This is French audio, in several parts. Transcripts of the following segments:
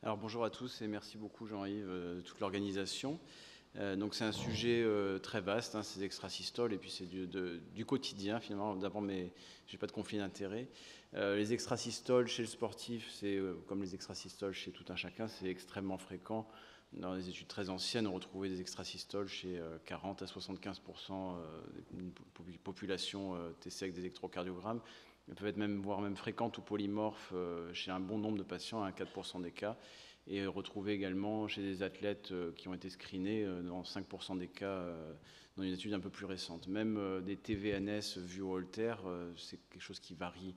Alors bonjour à tous et merci beaucoup Jean-Yves de toute l'organisation. Donc c'est un sujet très vaste, hein, ces extrasystoles, et puis c'est du quotidien finalement. D'abord, mais j'ai pas de conflit d'intérêt. Les extrasystoles chez le sportif, c'est comme les extrasystoles chez tout un chacun, c'est extrêmement fréquent. Dans les études très anciennes, on retrouvait des extrasystoles chez 40 à 75% d'une population testée avec des électrocardiogrammes. Elles peuvent être voire même fréquentes ou polymorphes chez un bon nombre de patients, à 4% des cas, et retrouvées également chez des athlètes qui ont été screenés dans 5% des cas dans une étude un peu plus récente. Même des TVNS vus au Holter, c'est quelque chose qui varie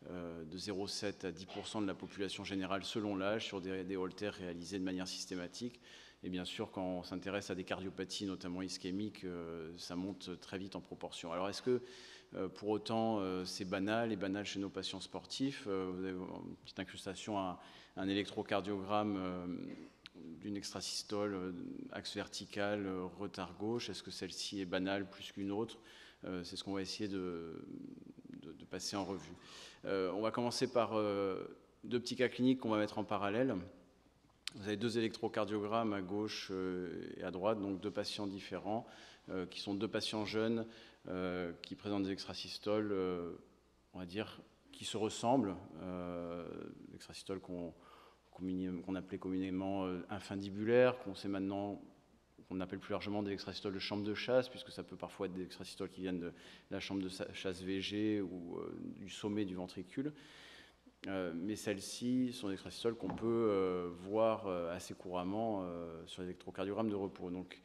de 0,7 à 10% de la population générale selon l'âge sur des Holters réalisés de manière systématique. Et bien sûr, quand on s'intéresse à des cardiopathies, notamment ischémiques, ça monte très vite en proportion. Alors, est-ce que pour autant c'est banal et banal chez nos patients sportifs? Vous avez une petite incrustation à un électrocardiogramme d'une extrasystole, axe vertical, retard gauche. Est-ce que celle-ci est banale plus qu'une autre? C'est ce qu'on va essayer de passer en revue. On va commencer par deux petits cas cliniques qu'on va mettre en parallèle. Vous avez deux électrocardiogrammes à gauche et à droite, donc deux patients différents, qui sont deux patients jeunes qui présentent des extrasystoles, on va dire, qui se ressemblent. L'extrasystole qu'on appelait communément infundibulaire, qu'on sait maintenant qu'on appelle plus largement des extrasystoles de chambre de chasse, puisque ça peut parfois être des extrasystoles qui viennent de la chambre de chasse VG ou du sommet du ventricule. Mais celles-ci sont des extrasystoles qu'on peut voir assez couramment sur les électrocardiogrammes de repos. Donc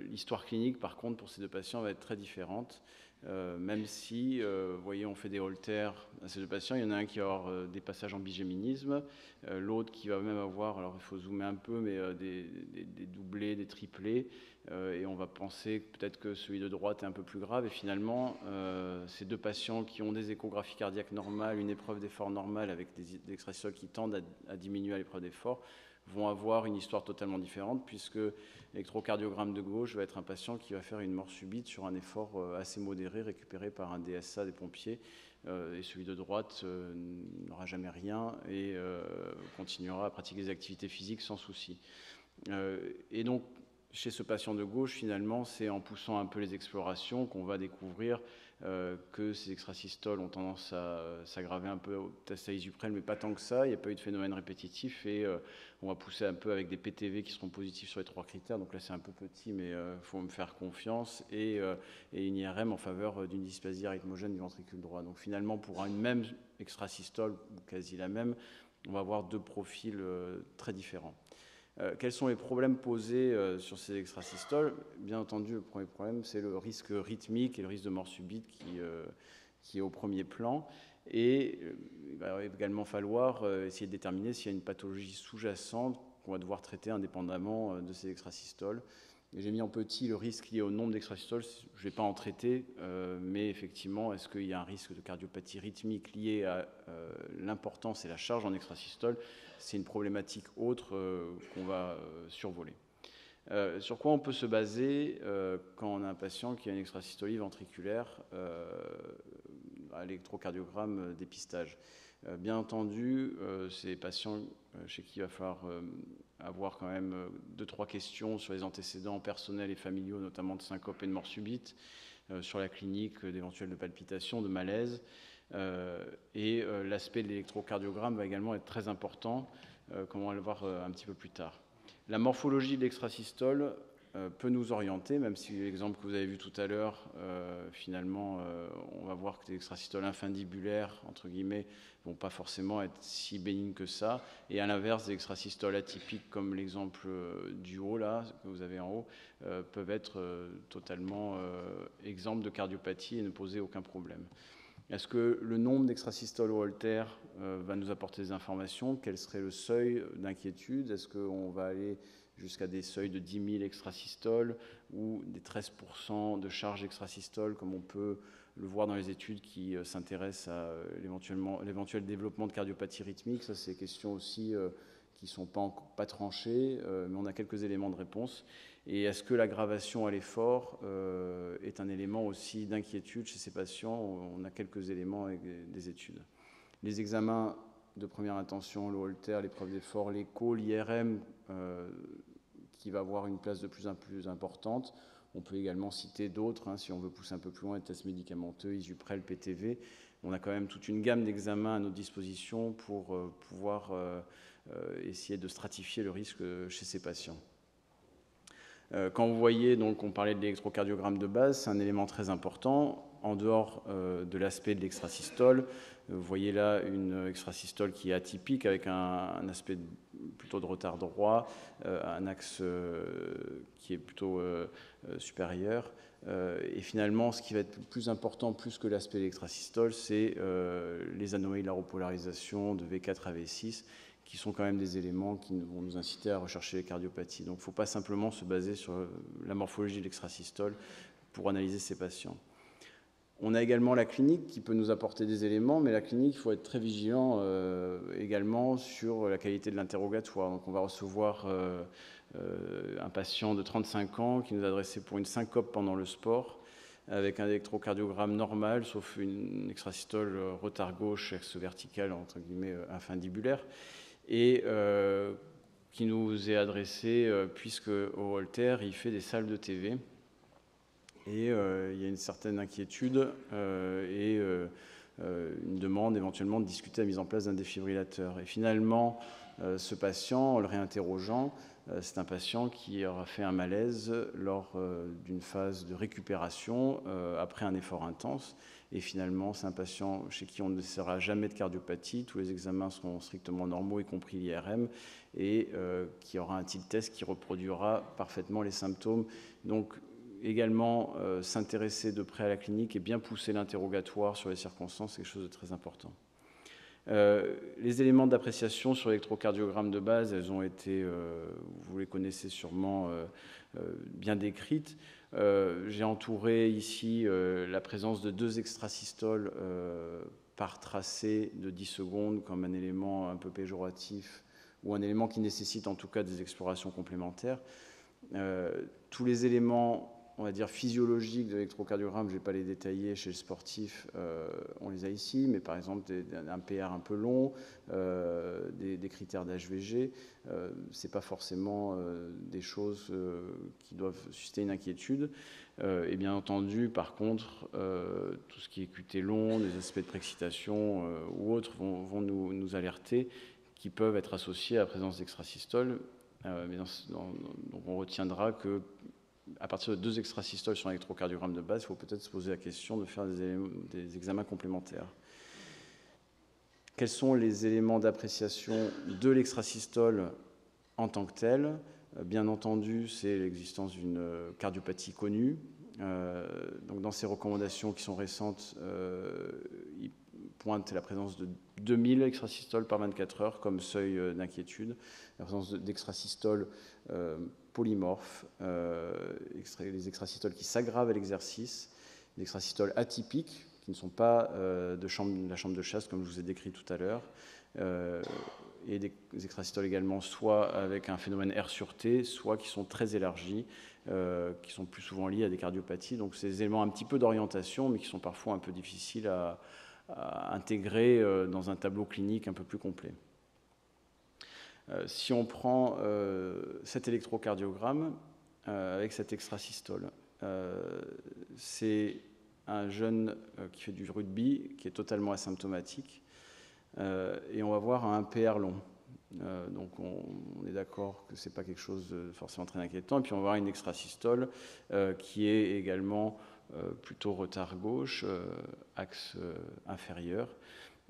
l'histoire clinique, par contre, pour ces deux patients va être très différente. Même si, vous voyez, on fait des Holters à ces deux patients, il y en a un qui va avoir des passages en bigéminisme, l'autre qui va même avoir, alors il faut zoomer un peu, mais des doublés, des triplés, et on va penser peut-être que celui de droite est un peu plus grave. Et finalement, ces deux patients qui ont des échographies cardiaques normales, une épreuve d'effort normale avec des extrasystoles qui tendent à diminuer à l'épreuve d'effort, vont avoir une histoire totalement différente, puisque l'électrocardiogramme de gauche va être un patient qui va faire une mort subite sur un effort assez modéré récupéré par un DSA des pompiers, et celui de droite n'aura jamais rien et continuera à pratiquer des activités physiques sans souci. Et donc chez ce patient de gauche, finalement, c'est en poussant un peu les explorations qu'on va découvrir que ces extrasystoles ont tendance à s'aggraver un peu au test à Isuprel, mais pas tant que ça. Il n'y a pas eu de phénomène répétitif et on va pousser un peu avec des PTV qui seront positifs sur les trois critères. Donc là, c'est un peu petit, mais il faut me faire confiance, et une IRM en faveur d'une dysplasie rythmogène du ventricule droit. Donc finalement, pour une même extrasystole, ou quasi la même, on va avoir deux profils très différents. Quels sont les problèmes posés sur ces extrasystoles? Bien entendu, le premier problème, c'est le risque rythmique et le risque de mort subite qui est au premier plan. Et il va également falloir essayer de déterminer s'il y a une pathologie sous-jacente qu'on va devoir traiter indépendamment de ces extrasystoles. J'ai mis en petit le risque lié au nombre d'extrasystoles. Je ne vais pas en traiter, mais effectivement, est-ce qu'il y a un risque de cardiopathie rythmique lié à l'importance et la charge en extrasystole? C'est une problématique autre qu'on va survoler. Sur quoi on peut se baser quand on a un patient qui a une extrasystolie ventriculaire à l'électrocardiogramme dépistage? Bien entendu, ces patients chez qui il va falloir avoir quand même 2-3 questions sur les antécédents personnels et familiaux, notamment de syncope et de mort subite, sur la clinique d'éventuelles de palpitations, de malaise. Et l'aspect de l'électrocardiogramme va également être très important, comme on va le voir un petit peu plus tard. La morphologie de l'extrasystole peut nous orienter, même si l'exemple que vous avez vu tout à l'heure, finalement, on va voir que les extrasystoles infundibulaires, entre guillemets, vont pas forcément être si bénignes que ça. Et à l'inverse, les extrasystoles atypiques, comme l'exemple du haut, là, que vous avez en haut, peuvent être totalement exemples de cardiopathie et ne poser aucun problème. Est-ce que le nombre d'extrasystoles au Holter va nous apporter des informations? Quel serait le seuil d'inquiétude? Est-ce qu'on va aller jusqu'à des seuils de 10 000 extrasystoles ou des 13% de charge extrasystole, comme on peut le voir dans les études qui s'intéressent à l'éventuel développement de cardiopathie rythmique? Ça, c'est des questions aussi qui ne sont pas tranchées, mais on a quelques éléments de réponse. Et est-ce que l'aggravation à l'effort est un élément aussi d'inquiétude chez ces patients? On a quelques éléments avec des études. Les examens de première intention, le Holter, l'épreuve d'effort, l'écho, l'IRM, qui va avoir une place de plus en plus importante. On peut également citer d'autres, si on veut pousser un peu plus loin, les tests médicamenteux, Isuprel, PTV. On a quand même toute une gamme d'examens à notre disposition pour pouvoir essayer de stratifier le risque chez ces patients. Quand vous voyez, donc, on parlait de l'électrocardiogramme de base, c'est un élément très important. En dehors de l'aspect de l'extrasystole, vous voyez là une extrasystole qui est atypique avec un aspect plutôt de retard droit, un axe qui est plutôt supérieur. Et finalement, ce qui va être le plus important, plus que l'aspect de l'extrasystole, c'est les anomalies de la repolarisation de V4 à V6, qui sont quand même des éléments qui vont nous inciter à rechercher les cardiopathies. Donc il ne faut pas simplement se baser sur la morphologie de l'extrasystole pour analyser ces patients. On a également la clinique qui peut nous apporter des éléments, mais la clinique, il faut être très vigilant également sur la qualité de l'interrogatoire. Donc on va recevoir un patient de 35 ans qui nous a adressé pour une syncope pendant le sport, avec un électrocardiogramme normal, sauf une extrasystole retard gauche, axe vertical, entre guillemets, infundibulaire, et qui nous est adressé puisque au Holter, il fait des salles de TV. Et il y a une certaine inquiétude et une demande éventuellement de discuter la mise en place d'un défibrillateur. Et finalement, ce patient, en le réinterrogeant, c'est un patient qui aura fait un malaise lors d'une phase de récupération après un effort intense. Et finalement, c'est un patient chez qui on ne sera jamais de cardiopathie. Tous les examens seront strictement normaux, y compris l'IRM, et qui aura un tilt test qui reproduira parfaitement les symptômes. Donc, également, s'intéresser de près à la clinique et bien pousser l'interrogatoire sur les circonstances, c'est quelque chose de très important. Les éléments d'appréciation sur l'électrocardiogramme de base, elles ont été, vous les connaissez sûrement, bien décrites. J'ai entouré ici la présence de 2 extrasystoles par tracé de 10 secondes comme un élément un peu péjoratif ou un élément qui nécessite en tout cas des explorations complémentaires. Tous les éléments, on va dire, physiologiques de l'électrocardiogramme, je ne vais pas les détailler chez le sportif, on les a ici, mais par exemple un PR un peu long, des critères d'HVG, ce n'est pas forcément des choses qui doivent susciter une inquiétude. Et bien entendu, par contre, tout ce qui est QT long, des aspects de préexcitation ou autres vont nous alerter, qui peuvent être associés à la présence d'extrasystole. Mais donc on retiendra que à partir de 2 extrasystoles sur un électrocardiogramme de base, il faut peut-être se poser la question de faire des examens complémentaires. Quels sont les éléments d'appréciation de l'extrasystole en tant que telle? Bien entendu, c'est l'existence d'une cardiopathie connue. Donc dans ces recommandations qui sont récentes, il pointe la présence de 2000 extrasystoles par 24 heures comme seuil d'inquiétude, la présence d'extrasystoles polymorphes, les extrasystoles qui s'aggravent à l'exercice, des extrasystoles atypiques qui ne sont pas de la chambre de chasse comme je vous ai décrit tout à l'heure, et des extrasystoles également soit avec un phénomène R sur T, soit qui sont très élargis, qui sont plus souvent liés à des cardiopathies. Donc c'est des éléments un petit peu d'orientation, mais qui sont parfois un peu difficiles à intégrer dans un tableau clinique un peu plus complet. Si on prend cet électrocardiogramme avec cette extrasystole, c'est un jeune qui fait du rugby, qui est totalement asymptomatique, et on va voir un PR long. Donc on est d'accord que ce n'est pas quelque chose de forcément très inquiétant. Et puis on va voir une extrasystole qui est également plutôt retard gauche, axe inférieur,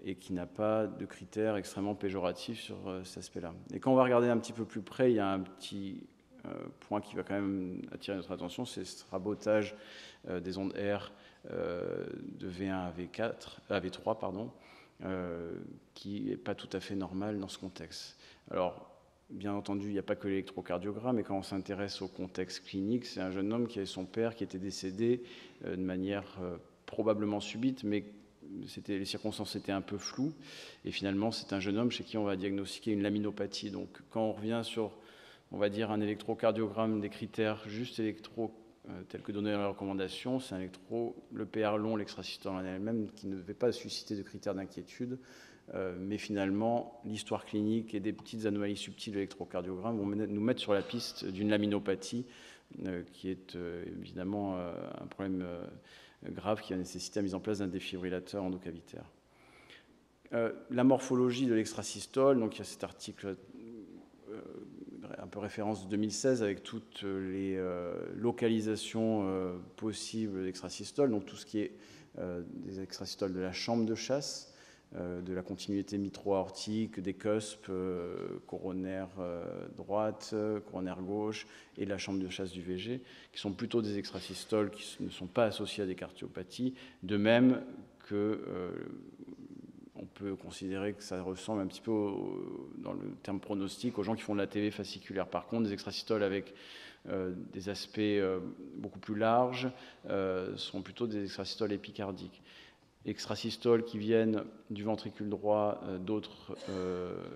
et qui n'a pas de critères extrêmement péjoratifs sur cet aspect-là. Et quand on va regarder un petit peu plus près, il y a un petit point qui va quand même attirer notre attention, c'est ce rabotage des ondes R de V1 à V3, pardon, qui n'est pas tout à fait normal dans ce contexte. Alors, bien entendu, il n'y a pas que l'électrocardiogramme, mais quand on s'intéresse au contexte clinique, c'est un jeune homme qui avait son père qui était décédé de manière probablement subite, mais les circonstances étaient un peu floues, et finalement, c'est un jeune homme chez qui on va diagnostiquer une laminopathie. Donc, quand on revient sur, on va dire, un électrocardiogramme des critères juste électro tel que donné dans la recommandation, c'est un le PR long, l'extrasystole en elle-même, qui ne devait pas susciter de critères d'inquiétude. mais finalement, l'histoire clinique et des petites anomalies subtiles de l'électrocardiogramme vont nous mettre sur la piste d'une laminopathie, qui est évidemment un problème grave qui a nécessité la mise en place d'un défibrillateur endocavitaire. La morphologie de l'extrasystole, donc il y a cet article un peu référence de 2016 avec toutes les localisations possibles d'extrasystole, donc tout ce qui est des extrasystoles de la chambre de chasse, de la continuité mitro-aortique, des cuspes, coronaire droite, coronaire gauche et de la chambre de chasse du VG, qui sont plutôt des extrasystoles qui ne sont pas associés à des cardiopathies, de même que on peut considérer que ça ressemble un petit peu, dans le terme pronostic, aux gens qui font de la TV fasciculaire. Par contre, des extrasystoles avec des aspects beaucoup plus larges sont plutôt des extrasystoles épicardiques. Extrasystoles qui viennent du ventricule droit, d'autres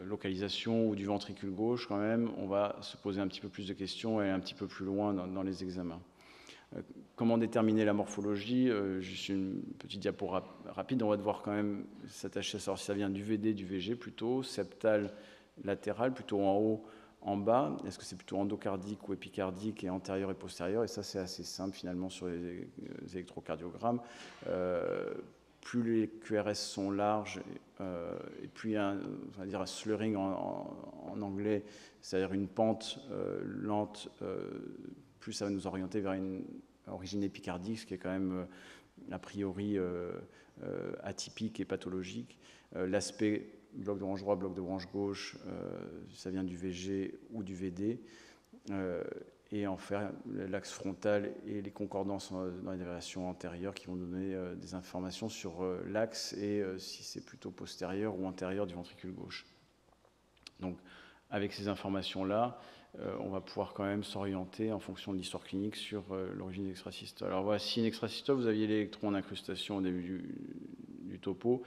localisations, ou du ventricule gauche, quand même, on va se poser un petit peu plus de questions et aller un petit peu plus loin dans les examens. Comment déterminer la morphologie? Juste une petite diapo rapide. On va devoir quand même s'attacher à savoir si ça vient du VD, du VG plutôt, septal, latéral, plutôt en haut, en bas. Est-ce que c'est plutôt endocardique ou épicardique et antérieur et postérieur? Et ça, c'est assez simple finalement sur les électrocardiogrammes. Plus les QRS sont larges, et plus il y a on va dire un slurring en anglais, c'est-à-dire une pente lente, plus ça va nous orienter vers une origine épicardique, ce qui est quand même a priori atypique et pathologique. L'aspect bloc de branche droite, bloc de branche gauche, ça vient du VG ou du VD. Et en faire l'axe frontal et les concordances dans les variations antérieures qui vont donner des informations sur l'axe et si c'est plutôt postérieur ou antérieur du ventricule gauche. Donc, avec ces informations-là, on va pouvoir quand même s'orienter en fonction de l'histoire clinique sur l'origine des extrasystoles. Alors voici une extrasystole, vous aviez l'électron en incrustation au début du topo,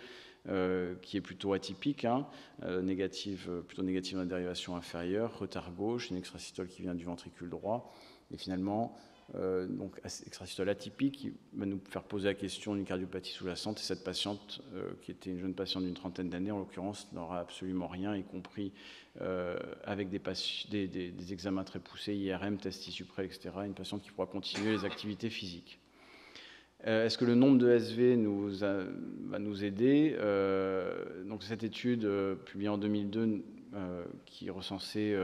qui est plutôt atypique, hein, plutôt négative dans la dérivation inférieure, retard gauche, une extrasystole qui vient du ventricule droit, et finalement, donc extrasystole atypique qui va nous faire poser la question d'une cardiopathie sous-jacente, et cette patiente, qui était une jeune patiente d'une trentaine d'années, en l'occurrence, n'aura absolument rien, y compris avec des examens très poussés, IRM, test tissu près, etc., une patiente qui pourra continuer les activités physiques. Est-ce que le nombre de SV va nous aider? Donc cette étude publiée en 2002 qui recensait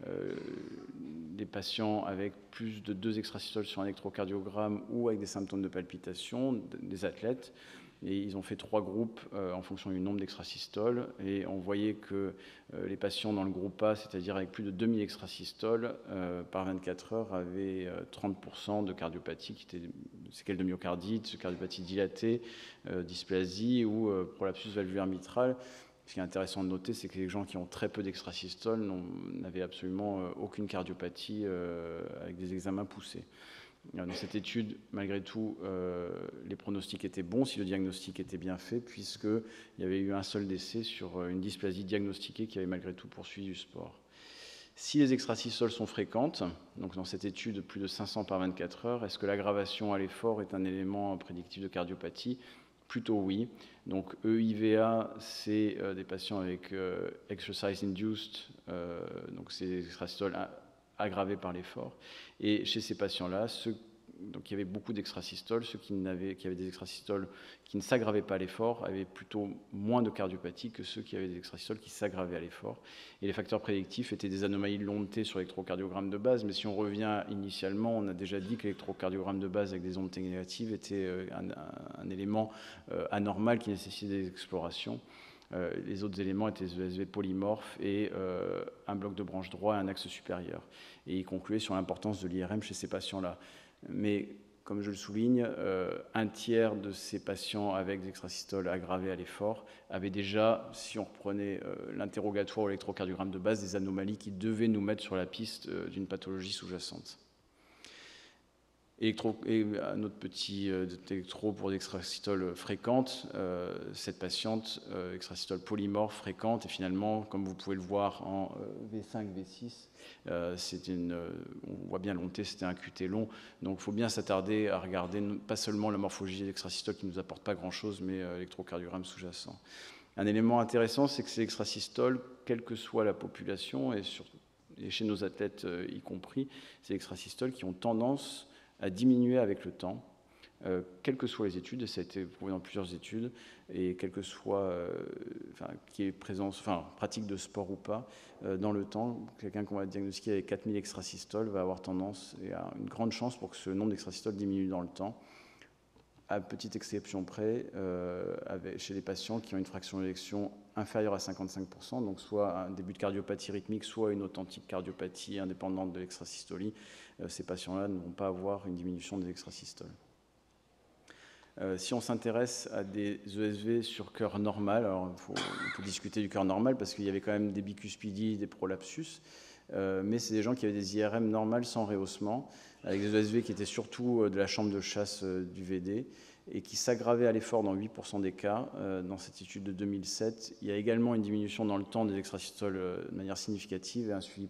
des patients avec plus de 2 extrasystoles sur un électrocardiogramme ou avec des symptômes de palpitation, des athlètes. Et ils ont fait 3 groupes en fonction du nombre d'extrasystoles. Et on voyait que les patients dans le groupe A, c'est-à-dire avec plus de 2000 extrasystoles, par 24 heures, avaient 30% de cardiopathie, qui était séquelles de myocardite, cardiopathie dilatée, dysplasie ou prolapsus valvulaire mitral. Ce qui est intéressant de noter, c'est que les gens qui ont très peu d'extrasystoles n'avaient absolument aucune cardiopathie avec des examens poussés. Dans cette étude, malgré tout, les pronostics étaient bons si le diagnostic était bien fait, puisqu'il y avait eu un seul décès sur une dysplasie diagnostiquée qui avait malgré tout poursuivi du sport. Si les extrasystoles sont fréquentes, donc dans cette étude plus de 500 par 24 heures, est-ce que l'aggravation à l'effort est un élément prédictif de cardiopathie? Plutôt oui. Donc EIVA, c'est des patients avec exercise-induced, donc c'est des extrasystoles aggravés par l'effort. Et chez ces patients-là, donc il y avait beaucoup d'extrasystoles, ceux qui avaient des extrasystoles qui ne s'aggravaient pas à l'effort avaient plutôt moins de cardiopathie que ceux qui avaient des extrasystoles qui s'aggravaient à l'effort. Et les facteurs prédictifs étaient des anomalies de longueur sur l'électrocardiogramme de base, mais si on revient initialement, on a déjà dit que l'électrocardiogramme de base avec des ondes T négatives était un élément anormal qui nécessitait des explorations. Les autres éléments étaient des ESV polymorphes et un bloc de branche droit et un axe supérieur. Et il concluait sur l'importance de l'IRM chez ces patients-là. Mais comme je le souligne, un tiers de ces patients avec des extrasystoles aggravées à l'effort avaient déjà, si on reprenait l'interrogatoire ou l'électrocardiogramme de base, des anomalies qui devaient nous mettre sur la piste d'une pathologie sous-jacente. Et un autre petit électro pour des extrasystoles fréquentes, cette patiente, extrasystole polymorphe fréquente, et finalement, comme vous pouvez le voir en V5, V6, on voit bien long T, c'était un QT long, donc il faut bien s'attarder à regarder pas seulement la morphologie de l'extrasystole qui ne nous apporte pas grand-chose, mais l'électrocardiogramme sous-jacent. Un élément intéressant, c'est que ces extrasystoles, quelle que soit la population, et chez nos athlètes y compris, ces extrasystoles qui ont tendance à diminuer avec le temps, quelles que soient les études, et ça a été prouvé dans plusieurs études, et quelle que soit qui est présence, pratique de sport ou pas, dans le temps, quelqu'un qu'on va diagnostiquer avec 4000 extrasystoles va avoir tendance, et a une grande chance pour que ce nombre d'extrasystoles diminue dans le temps, à petite exception près, chez les patients qui ont une fraction d'éjection inférieure à 55%, donc soit un début de cardiopathie rythmique, soit une authentique cardiopathie indépendante de l'extrasystolie, ces patients-là ne vont pas avoir une diminution des extrasystoles. Si on s'intéresse à des ESV sur cœur normal, alors on peut discuter du cœur normal parce qu'il y avait quand même des bicuspidies, des prolapsus, mais c'est des gens qui avaient des IRM normales sans rehaussement, avec des ESV qui étaient surtout de la chambre de chasse du VD et qui s'aggravaient à l'effort dans 8% des cas. Dans cette étude de 2007, il y a également une diminution dans le temps des extrasystoles de manière significative et un suivi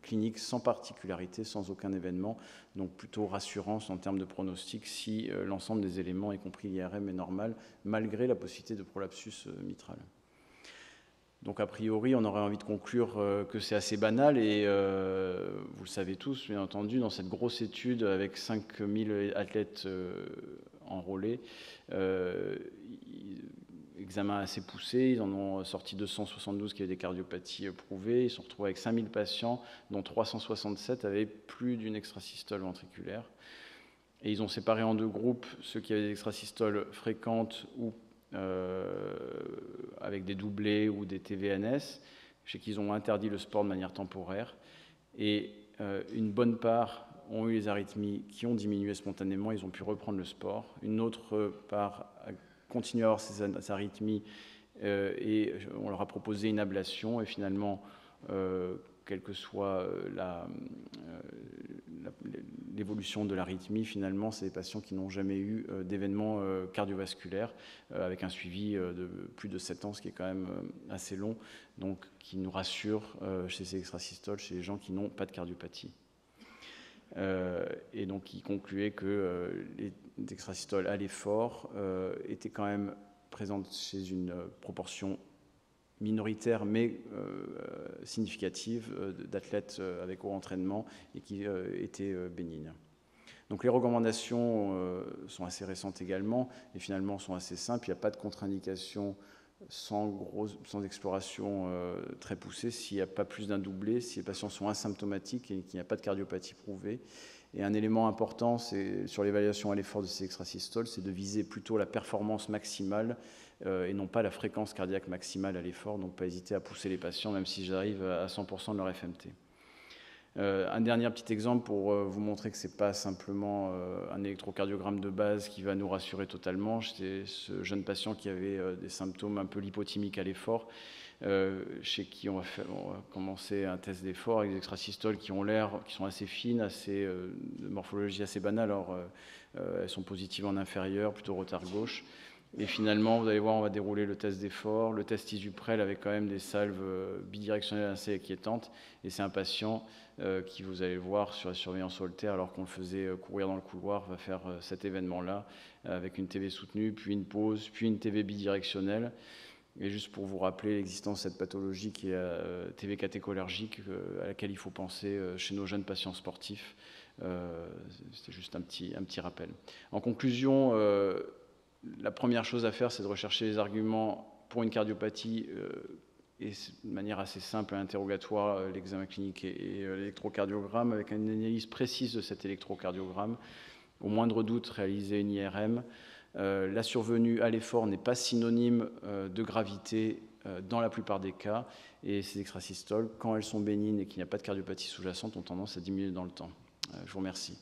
clinique sans particularité, sans aucun événement, donc plutôt rassurant en termes de pronostic si l'ensemble des éléments, y compris l'IRM, est normal, malgré la possibilité de prolapsus mitral. Donc a priori, on aurait envie de conclure que c'est assez banal et vous le savez tous, bien entendu, dans cette grosse étude avec 5000 athlètes enrôlés, examen assez poussé, ils en ont sorti 272 qui avaient des cardiopathies prouvées, ils se sont retrouvés avec 5000 patients, dont 367 avaient plus d'une extrasystole ventriculaire. Et ils ont séparé en deux groupes ceux qui avaient des extrasystoles fréquentes ou avec des doublés ou des TVNS, chez qui ils ont interdit le sport de manière temporaire. Et une bonne part ont eu les arythmies qui ont diminué spontanément, ils ont pu reprendre le sport. Une autre part a continué à avoir ces arythmies et on leur a proposé une ablation et finalement, quelle que soit l'évolution de l'arythmie, finalement, c'est des patients qui n'ont jamais eu d'événement cardiovasculaire avec un suivi de plus de 7 ans, ce qui est quand même assez long, donc qui nous rassure chez ces extrasystoles, chez les gens qui n'ont pas de cardiopathie. Et donc, il concluait que les extrasystoles à l'effort étaient quand même présentes chez une proportion minoritaire mais significative d'athlètes avec haut entraînement et qui étaient bénignes. Donc les recommandations sont assez récentes également et finalement sont assez simples. Il n'y a pas de contre-indication sans exploration très poussée s'il n'y a pas plus d'un doublé, si les patients sont asymptomatiques et qu'il n'y a pas de cardiopathie prouvée. Et un élément important sur l'évaluation à l'effort de ces extrasystoles, c'est de viser plutôt la performance maximale et non pas la fréquence cardiaque maximale à l'effort, donc pas hésiter à pousser les patients même si j'arrive à 100% de leur FMT. Un dernier petit exemple pour vous montrer que ce n'est pas simplement un électrocardiogramme de base qui va nous rassurer totalement. C'était ce jeune patient qui avait des symptômes un peu lipothymiques à l'effort, chez qui on va commencer un test d'effort avec des extrasystoles qui sont assez fines, de morphologie assez banale. Alors, elles sont positives en inférieur, plutôt retard gauche. Et finalement, vous allez voir, on va dérouler le test d'effort. Le test Isuprel avec quand même des salves bidirectionnelles assez inquiétantes. Et c'est un patient qui, vous allez le voir sur la surveillance Holter, alors qu'on le faisait courir dans le couloir, va faire cet événement-là avec une TV soutenue, puis une pause, puis une TV bidirectionnelle. Et juste pour vous rappeler l'existence de cette pathologie qui est TV catécholergique, à laquelle il faut penser chez nos jeunes patients sportifs. C'était juste un petit rappel. En conclusion, la première chose à faire, c'est de rechercher les arguments pour une cardiopathie et de manière assez simple et interrogatoire, l'examen clinique et l'électrocardiogramme avec une analyse précise de cet électrocardiogramme. Au moindre doute, réaliser une IRM. La survenue à l'effort n'est pas synonyme de gravité dans la plupart des cas et ces extrasystoles, quand elles sont bénignes et qu'il n'y a pas de cardiopathie sous-jacente, ont tendance à diminuer dans le temps. Je vous remercie.